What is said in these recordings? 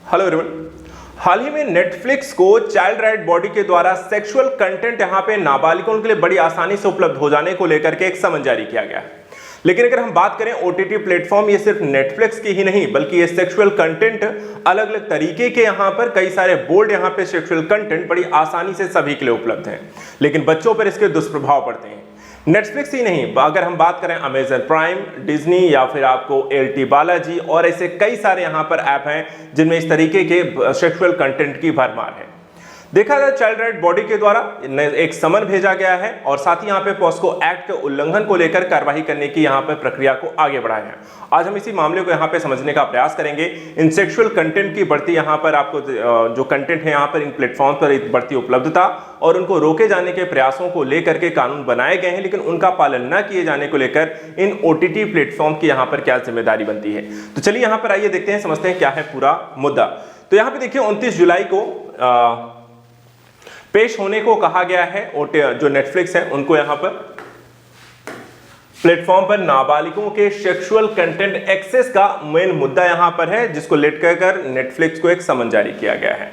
Hello everyone. हाल ही में Netflix को child right body के द्वारा सेक्सुअल कंटेंट यहां पे नाबालिगों के लिए बड़ी आसानी से उपलब्ध हो जाने को लेकर के एक समन जारी किया गया है। लेकिन अगर हम बात करें ओटीटी प्लेटफॉर्म, ये सिर्फ नेटफ्लिक्स की ही नहीं बल्कि ये सेक्सुअल कंटेंट अलग अलग तरीके के यहां पर कई सारे बोल्ड यहां पे सेक्सुअल कंटेंट बड़ी आसानी से सभी के लिए उपलब्ध हैं, लेकिन बच्चों पर इसके दुष्प्रभाव पड़ते हैं। नेटफ्लिक्स ही नहीं, अगर हम बात करें अमेजन प्राइम, डिज्नी या फिर आपको एलटी बालाजी और ऐसे कई सारे यहां पर ऐप हैं जिनमें इस तरीके के सेक्सुअल कंटेंट की भरमार है। देखा जाए चाइल्ड राइट बॉडी के द्वारा एक समन भेजा गया है और साथ ही यहाँ पे पॉस्को एक्ट के उल्लंघन को लेकर कार्रवाई करने की यहाँ पे प्रक्रिया को आगे बढ़ाया है। आज हम इसी मामले को यहाँ पे समझने का प्रयास करेंगे। इन सेक्सुअल कंटेंट की बढ़ती यहाँ पर आपको जो कंटेंट है यहाँ पर इन प्लेटफॉर्म पर बढ़ती उपलब्धता और उनको रोके जाने के प्रयासों को लेकर के कानून बनाए गए हैं, लेकिन उनका पालन न किए जाने को लेकर इन ओटीटी प्लेटफॉर्म की यहाँ पर क्या जिम्मेदारी बनती है। तो चलिए यहाँ पर आइए देखते हैं, समझते हैं क्या है पूरा मुद्दा। तो यहाँ पे देखिए 29 जुलाई को पेश होने को कहा गया है। जो नेटफ्लिक्स है उनको यहां पर प्लेटफॉर्म पर नाबालिगों के सेक्सुअल कंटेंट एक्सेस का मेन मुद्दा यहां पर है, जिसको लेकर कर नेटफ्लिक्स को एक समन जारी किया गया है।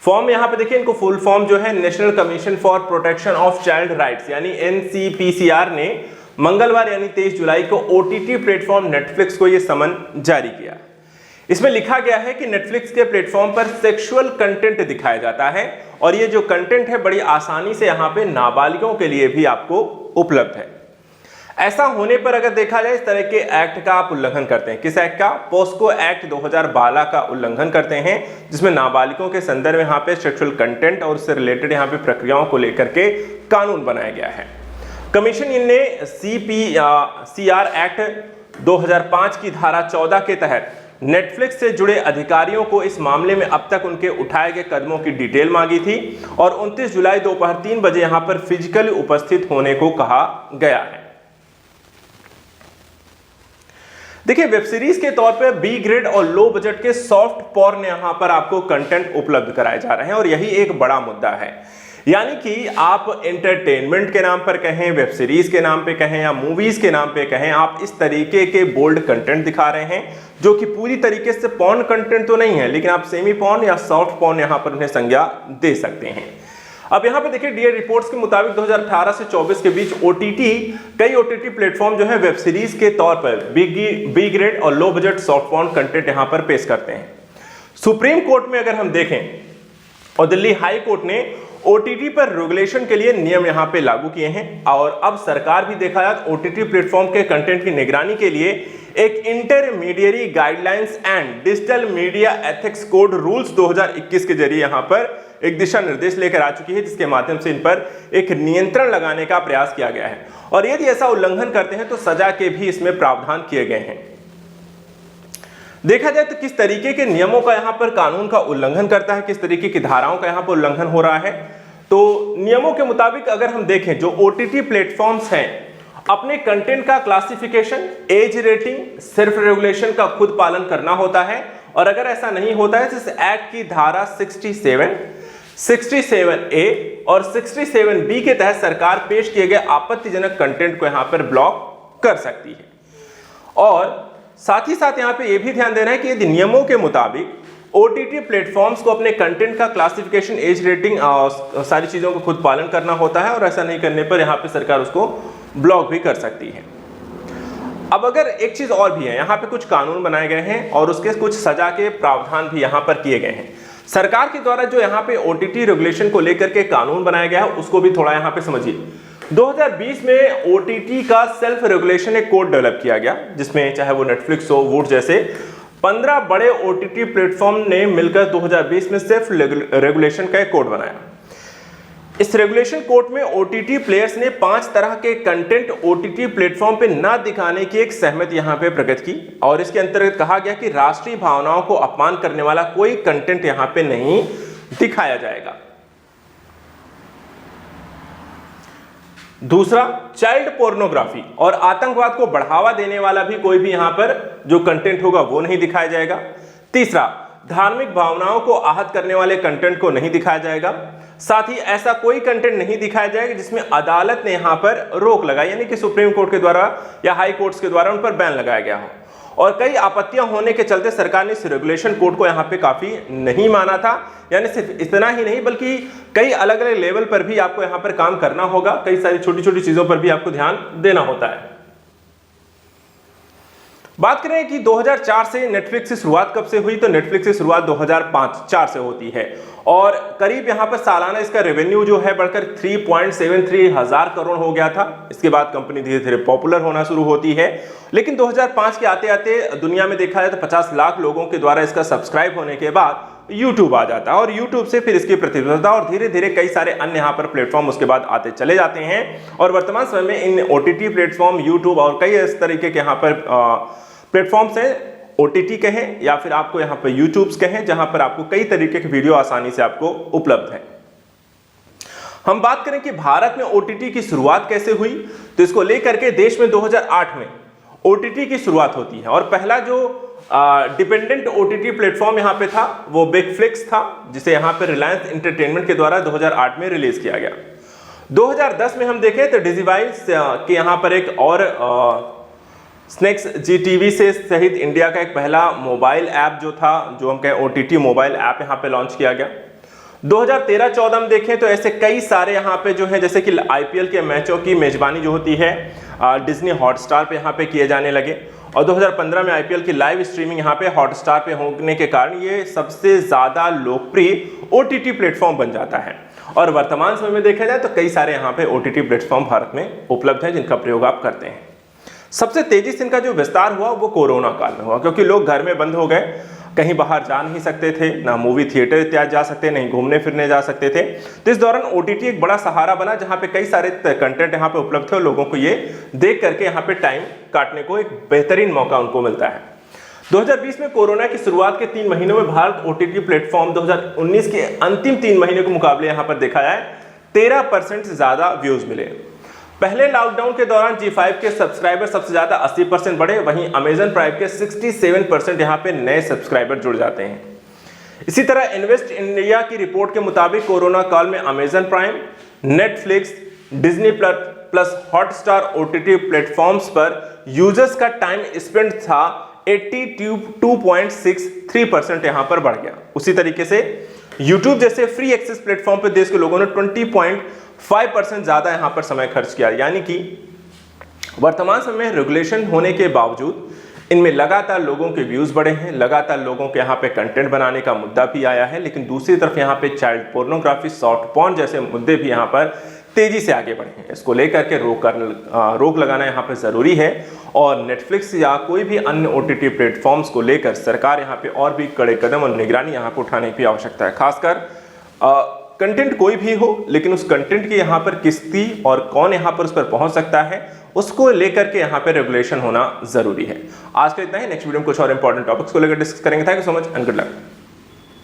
फॉर्म यहां पे देखिए, इनको फुल फॉर्म जो है national commission for protection of child rights यानी एनसीपीसीआर ने मंगलवार यानी 23 जुलाई को ओटीटी प्लेटफॉर्म नेटफ्लिक्स को यह समन जारी किया। इसमें लिखा गया है कि नेटफ्लिक्स के प्लेटफॉर्म पर सेक्सुअल कंटेंट दिखाया जाता है और ये जो कंटेंट है बड़ी आसानी से यहाँ पे नाबालिगों के लिए भी आपको उपलब्ध है। ऐसा होने पर अगर देखा जाए इस तरह के एक्ट का आप उल्लंघन करते हैं, किस एक्ट का? पॉस्को एक्ट 2012 का उल्लंघन करते हैं, जिसमें नाबालिगों के संदर्भ में यहाँ पे सेक्सुअल कंटेंट और उससे रिलेटेड यहाँ पे प्रक्रियाओं को लेकर के कानून बनाया गया है। कमीशन ने सीपीसीआर एक्ट 2005 की धारा 14 के तहत नेटफ्लिक्स से जुड़े अधिकारियों को इस मामले में अब तक उनके उठाए गए कदमों की डिटेल मांगी थी और 29 जुलाई दोपहर 3 बजे यहां पर फिजिकली उपस्थित होने को कहा गया है। देखिए, वेब सीरीज के तौर पर बी ग्रेड और लो बजट के सॉफ्ट पॉर्न यहां पर आपको कंटेंट उपलब्ध कराए जा रहे हैं और यही एक बड़ा मुद्दा है। यानी कि आप एंटरटेनमेंट के नाम पर कहें, वेब सीरीज के नाम पे कहें या मूवीज के नाम पे कहें, आप इस तरीके के बोल्ड कंटेंट दिखा रहे हैं जो कि पूरी तरीके से पॉर्न कंटेंट तो नहीं है, लेकिन आप सेमी पॉर्न या सॉफ्ट पॉर्न यहां पर उन्हें संज्ञा दे सकते हैं। अब यहां पे देखिए, डीए रिपोर्ट्स के मुताबिक 2018 से 24 के बीच कई ओटीटी प्लेटफॉर्म जो है वेब सीरीज के तौर पर बी ग्रेड और low budget soft porn content यहां पर पेश करते हैं। सुप्रीम कोर्ट में अगर हम देखें और दिल्ली हाई कोर्ट ने ओटीटी पर रेगुलेशन के लिए नियम यहां पे लागू किए हैं और अब सरकार भी देखा जाए ओटीटी प्लेटफॉर्म के कंटेंट की निगरानी के लिए एक intermediary guidelines and digital media ethics code rules 2021 के जरिए यहां पर एक दिशा निर्देश लेकर आ चुकी है, जिसके माध्यम से इन पर एक नियंत्रण लगाने का प्रयास किया गया है और यदि ऐसा उल्लंघन करते हैं तो सजा के भी इसमें प्रावधान किए गए हैं। देखा जाए तो किस तरीके के नियमों का यहां पर कानून का उल्लंघन करता है, किस तरीके की धाराओं का यहां पर उल्लंघन हो रहा है। तो नियमों के मुताबिक अगर हम देखें, जो ओटीटी प्लेटफॉर्म्स हैं अपने कंटेंट का classification, age rating, self regulation का खुद पालन करना होता है और अगर ऐसा नहीं होता है तो इस एक्ट की धारा 67A और 67B के तहत सरकार पेश किए गए आपत्तिजनक कंटेंट को यहां पर ब्लॉक कर सकती है। और साथ ही साथ यहां पे यह भी ध्यान देना है कि यदि नियमों के मुताबिक ओटीटी प्लेटफॉर्म्स को अपने कंटेंट का क्लासिफिकेशन, एज रेटिंग सारी चीजों को खुद पालन करना होता है और ऐसा नहीं करने पर यहां पे सरकार उसको ब्लॉक भी कर सकती है। अब अगर एक चीज और भी है, यहां पे कुछ कानून बनाए गए हैं और उसके कुछ सजा के प्रावधान भी यहां पर किए गए हैं। सरकार के द्वारा जो यहां पे ओटीटी रेगुलेशन को लेकर के कानून बनाया गया है उसको भी थोड़ा यहां पे समझिए। 2020 में ओटीटी का सेल्फ रेगुलेशन एक कोड डेवलप किया गया, जिसमें चाहे वो नेटफ्लिक्स हो, वूट जैसे 15 बड़े ओटीटी प्लेटफॉर्म ने मिलकर 2020 में सेल्फ रेगुलेशन का एक कोड बनाया। इस रेगुलेशन कोड में ओटीटी प्लेयर्स ने 5 तरह के कंटेंट ओटीटी प्लेटफॉर्म पे ना दिखाने की एक सहमति यहां पे प्रकट की और इसके अंतर्गत कहा गया कि राष्ट्रीय भावनाओं को अपमान करने वाला कोई कंटेंट यहां पे नहीं दिखाया जाएगा। दूसरा, चाइल्ड पोर्नोग्राफी और आतंकवाद को बढ़ावा देने वाला भी कोई भी यहां पर जो कंटेंट होगा वो नहीं दिखाया जाएगा। तीसरा, धार्मिक भावनाओं को आहत करने वाले कंटेंट को नहीं दिखाया जाएगा। साथ ही ऐसा कोई कंटेंट नहीं दिखाया जाएगा जिसमें अदालत ने यहां पर रोक लगाई, यानी कि सुप्रीम कोर्ट के द्वारा या हाई कोर्ट्स के द्वारा उन पर बैन लगाया गया हो। और कई आपत्तियां होने के चलते सरकार ने इस रेगुलेशन कोड को यहाँ पे काफी नहीं माना था। यानी सिर्फ इतना ही नहीं बल्कि कई अलग अलग लेवल पर भी आपको यहाँ पर काम करना होगा, कई सारी छोटी छोटी चीजों पर भी आपको ध्यान देना होता है। बात करें कि 2004 से नेटफ्लिक्स की शुरुआत कब से हुई, तो नेटफ्लिक्स की शुरुआत 2005-4 से होती है और करीब यहां पर सालाना इसका रेवेन्यू जो है बढ़कर 3.73 हजार करोड़ हो गया था। इसके बाद कंपनी धीरे धीरे पॉपुलर होना शुरू होती है, लेकिन 2005 के आते आते दुनिया में देखा जाए तो 50 लाख लोगों के द्वारा इसका सब्सक्राइब होने के बाद यूट्यूब आ जाता है और यूट्यूब से फिर इसकी प्रतिस्पर्धा और धीरे धीरे कई सारे अन्य यहाँ पर प्लेटफॉर्म उसके बाद आते चले जाते हैं और वर्तमान समय में इन OTT प्लेटफॉर्म यूट्यूब और कई इस तरीके के यहाँ पर प्लेटफॉर्म्स हैं, OTT कहें या फिर आपको यहाँ पर यूट्यूब कहें, जहां पर आपको कई तरीके के वीडियो आसानी से आपको उपलब्ध है। हम बात करें कि भारत में OTT की शुरुआत कैसे हुई, तो इसको लेकर के देश में 2008 में OTT की शुरुआत होती है और पहला जो डिपेंडेंट OTT प्लेटफॉर्म यहाँ पे था वो बिग फ्लिक्स था, जिसे यहाँ पे रिलायंस एंटरटेनमेंट के द्वारा 2008 में रिलीज किया गया। 2010 में हम देखें तो डिजिवाइस के यहाँ पर एक और स्नेक्स GTV से सहित इंडिया का एक पहला मोबाइल ऐप जो था, जो हम कहें OTT मोबाइल ऐप यहाँ पे लॉन्च किया गया। 2013-14 में देखें तो ऐसे कई सारे यहाँ पे जो है, जैसे कि IPL के मैचों की मेजबानी जो होती है डिज्नी हॉटस्टार पे यहाँ पे किए जाने लगे और 2015 में IPL की लाइव स्ट्रीमिंग यहाँ पे हॉटस्टार पे होने के कारण ये सबसे ज्यादा लोकप्रिय OTT प्लेटफॉर्म बन जाता है और वर्तमान समय में देखा जाए तो कई सारे यहाँ पे OTT प्लेटफॉर्म भारत में उपलब्ध है जिनका प्रयोग आप करते हैं। सबसे तेजी से इनका जो विस्तार हुआ वो कोरोना काल में हुआ, क्योंकि लोग घर में बंद हो गए, कहीं बाहर जा नहीं सकते थे, ना मूवी थिएटर इत्यादि जा सकते, नहीं घूमने फिरने जा सकते थे। तो इस दौरान OTT एक बड़ा सहारा बना, जहां पे कई सारे कंटेंट यहाँ पे उपलब्ध थे और लोगों को ये देख करके यहाँ पे टाइम काटने को एक बेहतरीन मौका उनको मिलता है। 2020 में कोरोना की शुरुआत के 3 महीनों में भारत OTT प्लेटफॉर्म 2019 के अंतिम 3 महीने के मुकाबले यहाँ पर देखा जाए 13% से ज्यादा व्यूज मिले। पहले लॉकडाउन के दौरान G5 के सब्सक्राइबर सबसे ज्यादा 80% बढ़े, वहीं अमेजन प्राइम के 67% यहां पे नए सब्सक्राइबर जुड़ जाते हैं। इसी तरह इन्वेस्ट इंडिया की रिपोर्ट के मुताबिक कोरोना काल में Amazon prime, Netflix, Disney plus Hotstar OTT platforms पर यूजर्स का टाइम स्पेंड था 82.63% यहां पर बढ़ गया। उसी तरीके से यूट्यूब जैसे फ्री एक्सेस प्लेटफॉर्म पर देश के लोगों ने 20.5% ज्यादा यहां पर समय खर्च किया। यानी कि वर्तमान समय में रेगुलेशन होने के बावजूद इनमें लगातार लोगों के व्यूज बढ़े हैं, लगातार लोगों के यहाँ पे कंटेंट बनाने का मुद्दा भी आया है, लेकिन दूसरी तरफ यहाँ पे चाइल्ड पोर्नोग्राफी, शॉर्ट पॉर्न जैसे मुद्दे भी यहाँ पर तेजी से आगे बढ़े हैं। इसको लेकर के रोक लगाना यहाँ पर जरूरी है और नेटफ्लिक्स या कोई भी अन्य OTT प्लेटफॉर्म्स को लेकर सरकार यहाँ पे और भी कड़े कदम और निगरानी यहाँ पर उठाने की आवश्यकता है। खासकर कंटेंट कोई भी हो, लेकिन उस कंटेंट की यहाँ पर किस्ती और कौन यहाँ पर उस पर पहुंच सकता है उसको लेकर के यहाँ पे रेगुलेशन होना जरूरी है। आज का इतना ही, नेक्स्ट वीडियो में कुछ और इंपॉर्टेंट टॉपिक्स को लेकर डिस्कस करेंगे। Thank you so much and good luck.